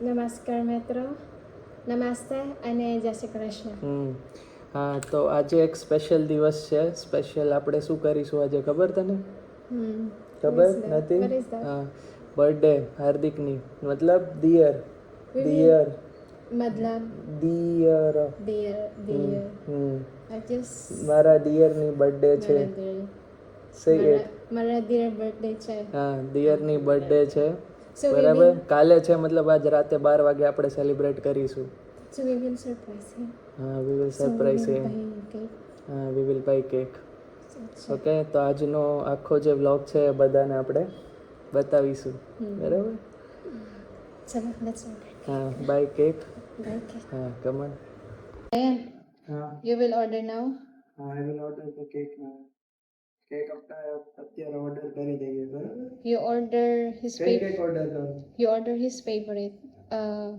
નમસ્કાર મિત્રો, નમસ્તે અને જય શ્રી કૃષ્ણ. હા, તો આજે એક સ્પેશિયલ દિવસ છે. સ્પેશિયલ આપણે શું કરીશું આજે ખબર તને? ખબર નથી? હા, બર્થડે હાર્દિકની, મતલબ દિયર દિયર મતલબ દિયર દિયર મારા દિયરની બર્થડે છે. મારા દિયર બર્થડે છે. હા, દિયરની બર્થડે છે. બરાબર, કાલે છે, મતલબ આજ રાતે 12 વાગે આપણે સેલિબ્રેટ કરીશું. So we will surprise him. હા, we will surprise him. હા, we will buy cake. Okay, તો આજનો આખો જે વ્લોગ છે એ બધાને આપણે બતાવીશું. બરાબર? ચલો, let's order. હા, બાય કેક. Buy cake. હા, કમ ઓન. હા, You will order now? હા, I will order the cake now. Cake આપણે અત્યારે ઓર્ડર કરી દઈએ. બરાબર? You order his કઈ કેક ઓર્ડર કરું? You order his favorite,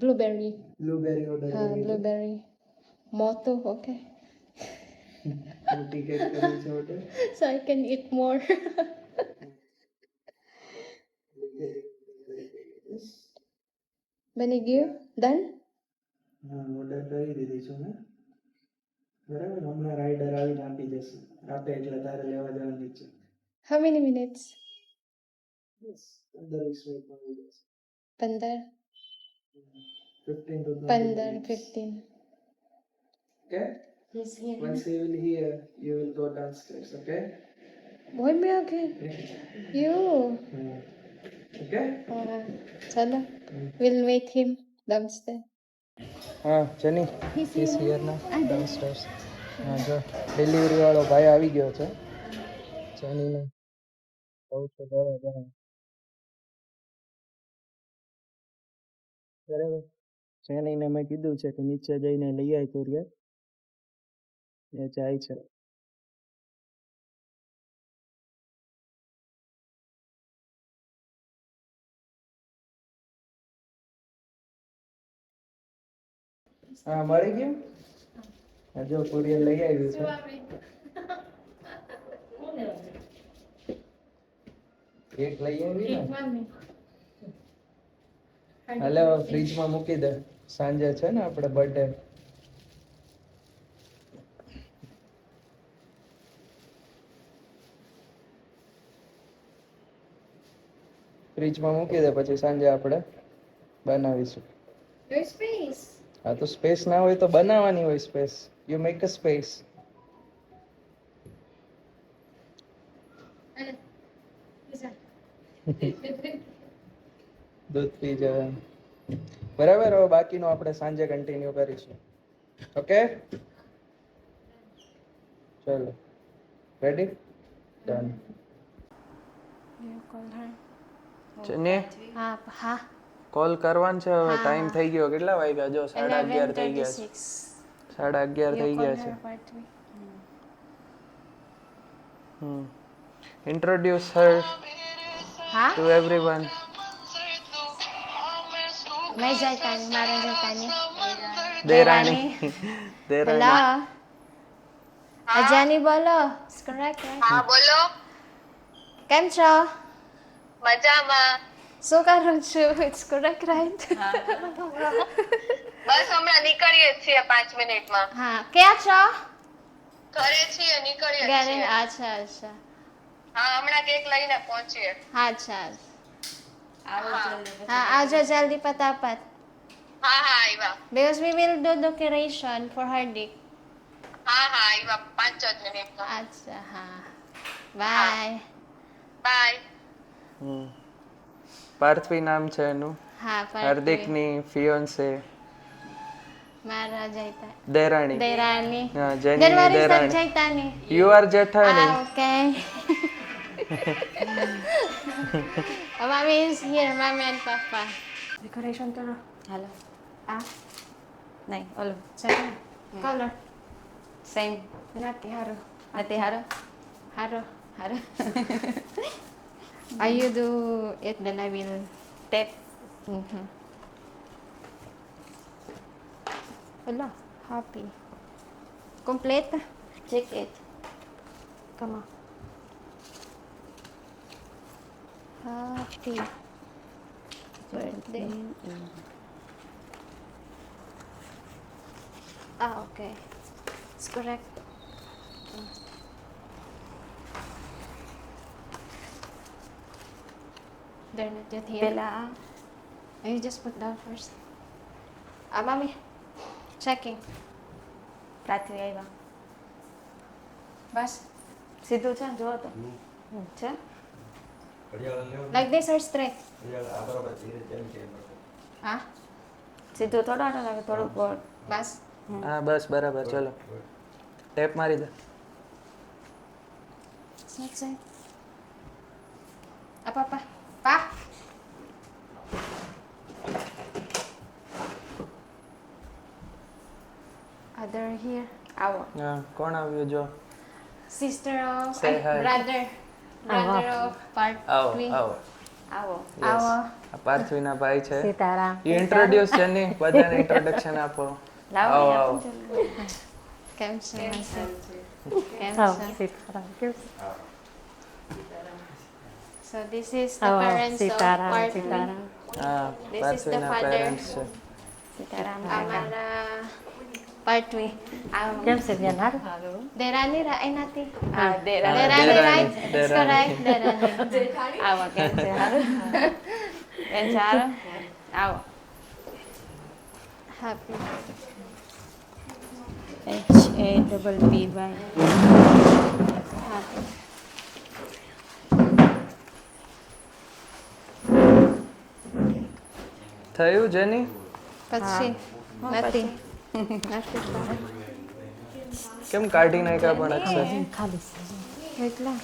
blueberry. Blueberry order કરી. Blueberry. Moto, okay. મોટી કેક કરવી છે order. So I can eat more. બની ગયું? Done? હા, ઓર્ડર કરી દીધી છે મેં. બરાબર, હમણાં રાઈડર આવીને આપી જશે. આપે એટલે તારે લેવા જવાની છે. How many minutes? બસ 15-20 મિનિટમાં આવી જશે. 15? 15 to 20 15, minutes. 15. Okay? He's here. Once he will hear, you will go downstairs, okay? Boy me again. You. Okay? Chalo. We'll meet him downstairs. હા, જની. He's here now, downstairs. હા, જો delivery વાળો ભાઈ આવી ગયો છે. જનીને કહું છું બરાબર. જેનીને મેં કીધું છે કે નીચે જઈને લઈ આવી કુરિયર. એ જાય છે. હા, મળી ગયું. જો કુરિયર લઈ આવ્યું છે. એક લઈ આવી ને. હાલે ફ્રીજમાં મૂકી દે. સાંજે છે ને આપણે બર્થડે. ફ્રીજમાં મૂકી દે, પછી સાંજે આપણે બનાવીશું. Space. હા, તો સ્પેસ ના હોય તો બનાવવાની હોય space. You make a space. દૂધ પી જવાનું. બરાબર, હવે બાકીનું આપણે સાંજે કન્ટિન્યુ કરીશું. ઓકે, ચલો. Ready? Done. You call her. ચને હા. કોલ કરવાનું છે હવે. હા. ટાઈમ થઈ ગયો. કેટલા વાગ્યા? જો 11:30 થઈ ગયા છે. 11:30 થઈ ગયા છે. Introduce her to everyone. मैं जयतानी, मारा जयतानी. દેરાણી. Hello. અજાની બોલો. It's correct, right? હા બોલો. કેમ છો? મજામાં. શું કરું છું? It's correct, right? બસ હમણાં નીકળીએ જ છીએ 5 મિનિટમાં. હા, ક્યાં છો? ઘરે છીએ, નીકળીએ જ ઘરે. છીએ. અચ્છા. હા, હમણાં કેક લઈને પહોંચીએ. અચ્છા. હા, આવજો જલ્દી ફટાફટ. હા આવ્યા. Because we will do decoration for Hardik. હા આવ્યા 5 જ મિનિટમાં. અચ્છા, હા. બાય. બાય. પાર્થવી નામ છે એનું. હા, હાર્દિકની ફિયોન્સે. મારા જયતા. દેરાણી. દેરાની. હા, જેનીની દેરાણી. જયતાની. યુ આર જેઠાણી. Okay. Mommy is here, mommy and papa. Decoration to na. Hello. નહીં ઓલું Second. Color. Same Nati haro. નથી હારો Haro. હારો You do it, then I will. Tape Hello. Happy. Complete. Check it Come on. Happy birthday. Okay. It's correct. They're not yet here. પેલા You just put down first. Mommy. Checking. પ્રાથવી આવ્યા Bus. સીધું છે ને, જોવો તો છે. Like this or straight? Huh? સીધું થોડો લાગે, થોડુંક ગોળ. Bus. હા બસ બરાબર, ચલો ટેપ મારી દે. It's not side. Apa? Pa? Other here. આવો. હા કોણ આવ્યું જો? Sister of... Say hi. Brother. Brother of part આવો 3. આવો. આવો. Yes. Awo. આ પાર્થવીના ભાઈ છે. સીતારામ. યુ ઇન્ટ્રોડ્યુસ જેની, બધાને ઇન્ટ્રોડક્શન આપો. લાવો આવો, અહીંયા આવો. પૂછો. કેમ છે? કેમ આવો, છે? સીતારામ. કેવું છે? So this is the આવો, parents of Sitaram, part 3. Sitaram. હા This is the પાર્થવીના father. Parents છે. સીતારામ. Amara part 3. કેમ છે બેન? હારું? Derani ra ay nati. હા, દેરાણી. Derani, Derani, right? It's Derani. correct. Derani. આવો, કેમ છે? હારું? કેમ છે? હારું? આવો. Happy. HAPPY. Happy. થયું જેની? પછી નથી. કેમ કાઢી નાખ્યા પણ અક્ષર? ખાલી છે. એટલા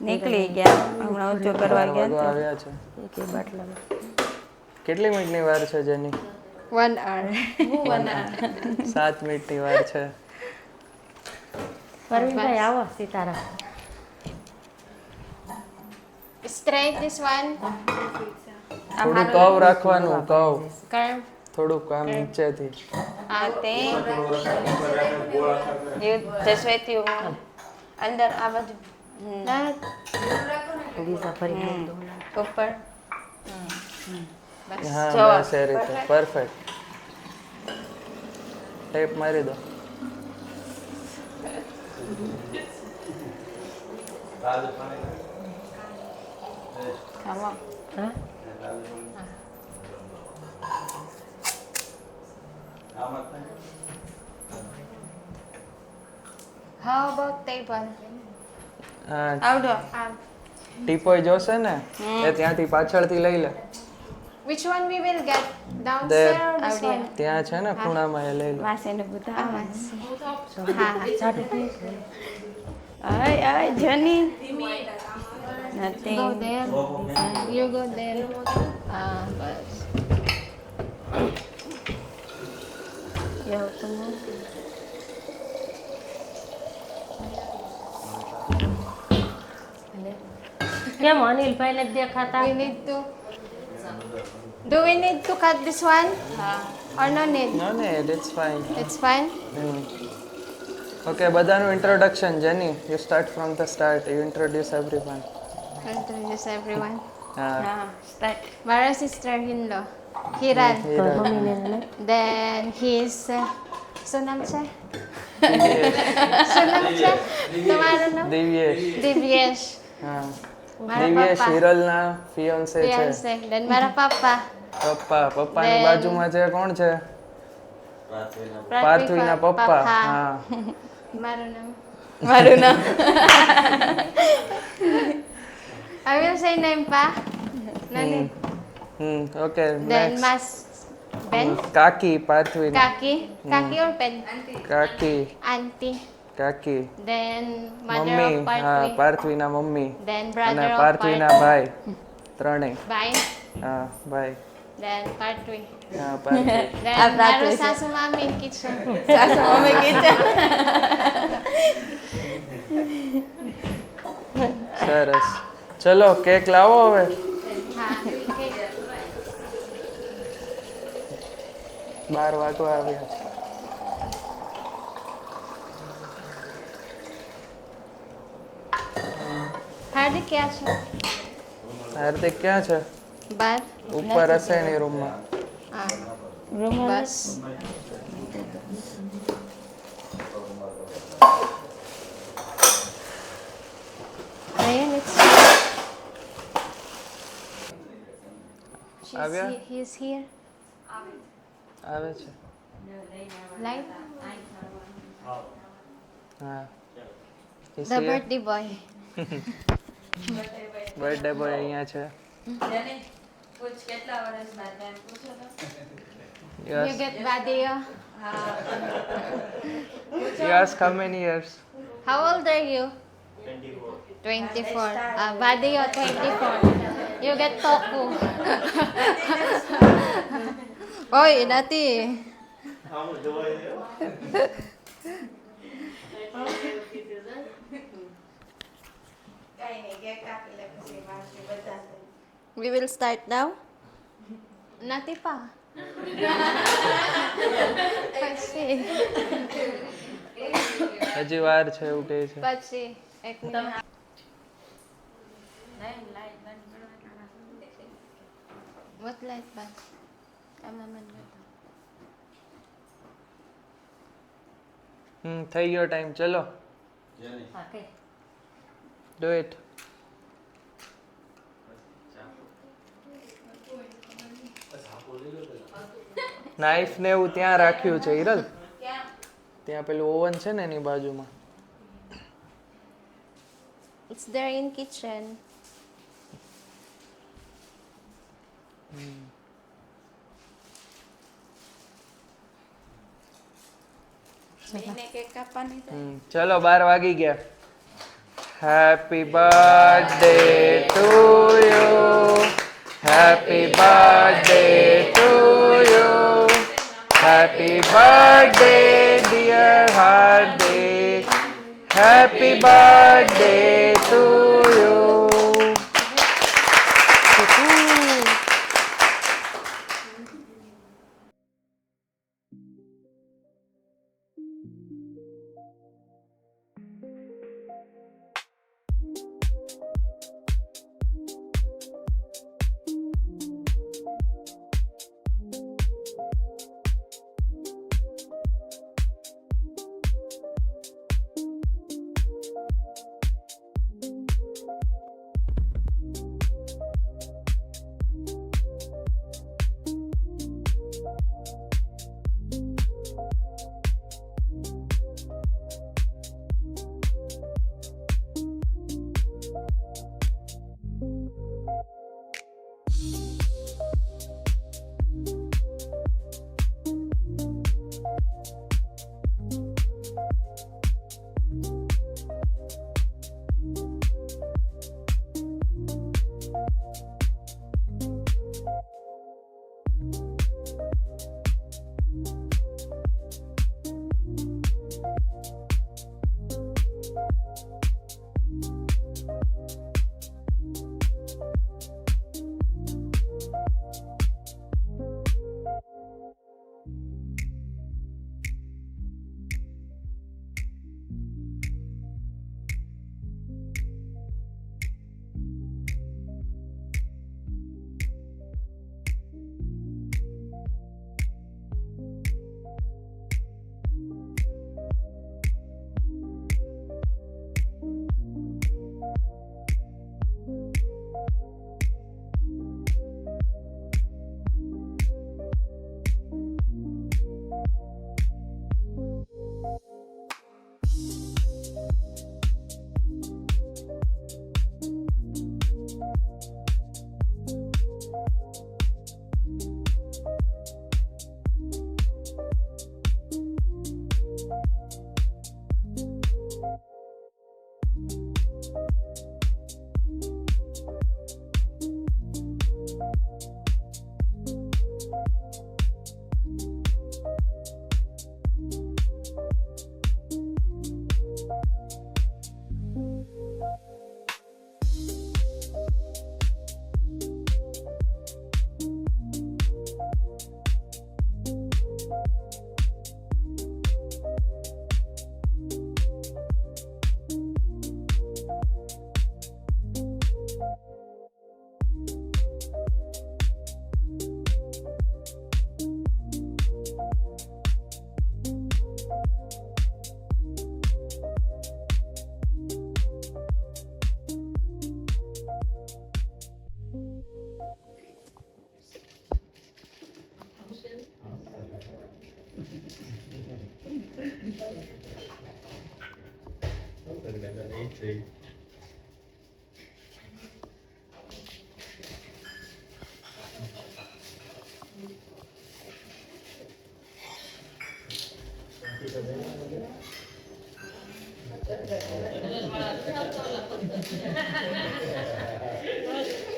નીકળી ગયા હમણાં ઊંચો કરવા વાગવા ગયા આવ્યા છે. એક બાટલા. કેટલી મિનિટની વાર છે જેની? 1 hour. 7 મિનિટની વાર છે. પરવીનભાઈ આવો, સીતારામ. Straight this one. થોડું કવ રાખવાનું, કવ Curve. થોડુંક આમ નીચેથી. તે જસવેતી અંદર આ બાજુ That. વિઝા ફરી ગઈ. ઉપર હા જો. બસ એ રીતે પરફેક્ટ. ટેપ મારી દો. આવો. હા? How about table? હા આવડો. ટીપોય જોશે ને એ ત્યાંથી પાછળથી લઈ લે. Which one we will get? Downstairs or this Out here. one? ત્યાં છે ને ખૂણામાં એ લઈ લે. વાસેને બધા Ah, I see. હા. સાડું કેવું છે? આય આય જની નથી Go there. You go there. બસ. એવું તો કેમ અનિલભાઈ ને દેખાતા? We need to... Do we need to cut this one? Or no need? No ને it's fine. It's fine? Okay બધાનું ઇન્ટ્રોડક્શન જેની you start from the start you introduce everyone. Introduce everyone. હા હા સ્ટાર્ટ Mara sister-in-law. Hiran. તો મમ્મીને ને Then his... શું નામ છે? શું નામ છે? તમારું નામ? દિવ્યેશ. દિવ્યેશ. હા મારા દિવ્યેશ પપ્પા. હિરલના ફિયોન્સે છે. Fiancé. Then મારા પપ્પા. પપ્પાની Then- બાજુમાં છે કોણ છે? પાર્થવીના પપ્પા. હા મારું નામ. મારું નામ I will say name pa. Nani? Okay Then mas Ben. કાકી પાર્થવીના. Kaki. Kaki or pen? કાકી Auntie. કાકી Then mother મમ્મી. of હા Partwi. પાર્થવીના મમ્મી Then અને brother of પાર્થવીના Partwi. ભાઈ ત્રણેય. Bye. હા ભાઈ. Then Partwi. હા પાર્થવી. Then Ah, Partwi. મારું સાસુ મામી in kitchen. સાસુ મમ્મી કીધું સરસ ચલો કેક લાવો હવે. હા. Okay. 12 વાગવા આવ્યા છે. હાર્દિક ક્યાં છે? હાર્દિક ક્યાં છે? બાર. ઉપર હશે એની રૂમમાં. હા. બસ Ryan, it's આવ્યા? he's here. આવે છે Live. હા He's The here. birthday boy. Birthday boy અહીંયા છે You get Badia. Yes, how many years? How old are you? 24. Badia 24. You get Toku. Oy, Nati. We will start now. Nati pa. પછી હજી વાર છે એવું કહે છે પછી એક મિનિટ What light ba? થઈ ગયો ટાઈમ ચલો હા કે ડુ ઇટ નાઈફ ને એવું ત્યાં રાખ્યું છે હિરલ ત્યાં પેલું ઓવન છે ને એની બાજુમાં It's there in kitchen. ચલો 12 વાગી ગયા happy birthday to you happy birthday to you happy birthday dear Hardik happy birthday to you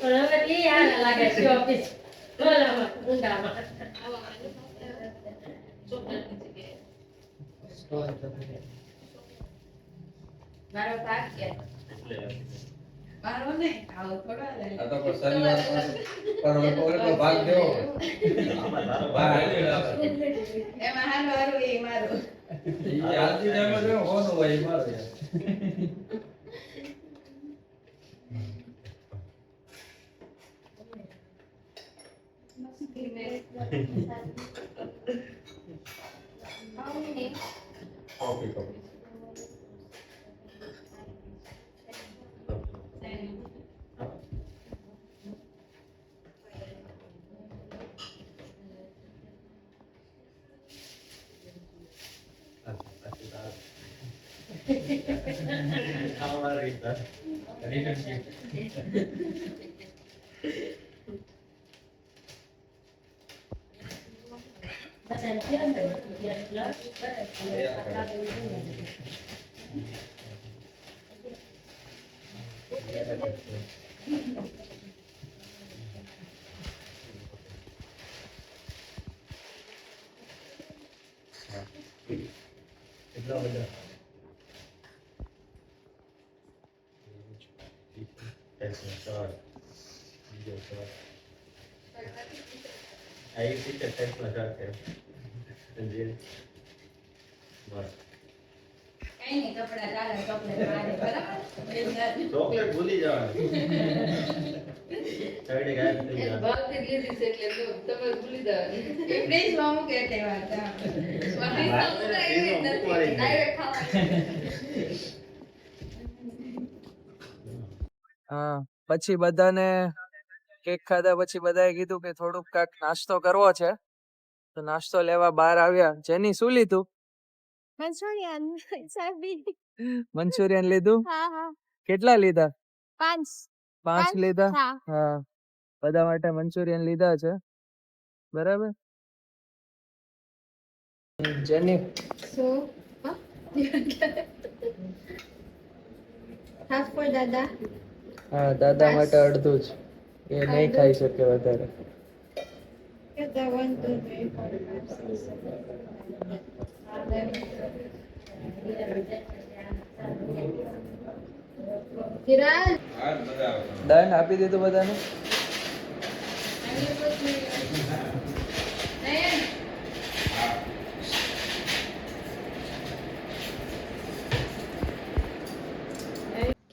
પણ હવે ઈ હારા લાગે છે ઓફિસ બોલામાં ઊંડામાં મારો ભાગ છે મારો નહીં આવો થોડો આ તો પણ શનિવાર પર ઓલો ભાગ દેવો એમાં હારું એ મારું ઈ આજી જેમ જ હોનો હોય મારો યાર કોફી કોફી કેટલા બધા કઈ નહીં કપડા ચાલે ચોકલેટ મારે બરાબર ચોકલેટ ભૂલી જવાની ચડી ગાયબ થઈ જાય ભક્તિ લીધી છે એટલે તમે ભૂલી જવાનું એ ફ્રીજમાં મૂકે એટલે વાત ડાયરેક્ટ ખાવા હા પછી બધાને કેક ખાધા પછી બધાએ કીધું કે થોડુંક કાંઈક નાસ્તો કરવો છે તો નાસ્તો લેવા બહાર આવ્યા. જેની શું લીધું? મંચુરિયન ચાબી. મંચુરિયન લીધું? હા હા કેટલા લીધા? 5 5 લીધા? હા હા બધા માટે મંચુરિયન લીધા છે બરાબર. જેની So, half for Dada. હા દાદા માટે અડધું જ, એ નહીં ખાઈ શકે વધારે. Get that 1, 2, 3, 4, 5, 6, 7. Hiral. આ બધા ડન આપી દીધું બધાને.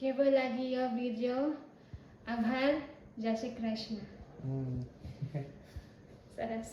કેવો લાગ્યો વિડિયો? આભાર. જય શ્રી કૃષ્ણ. સરસ.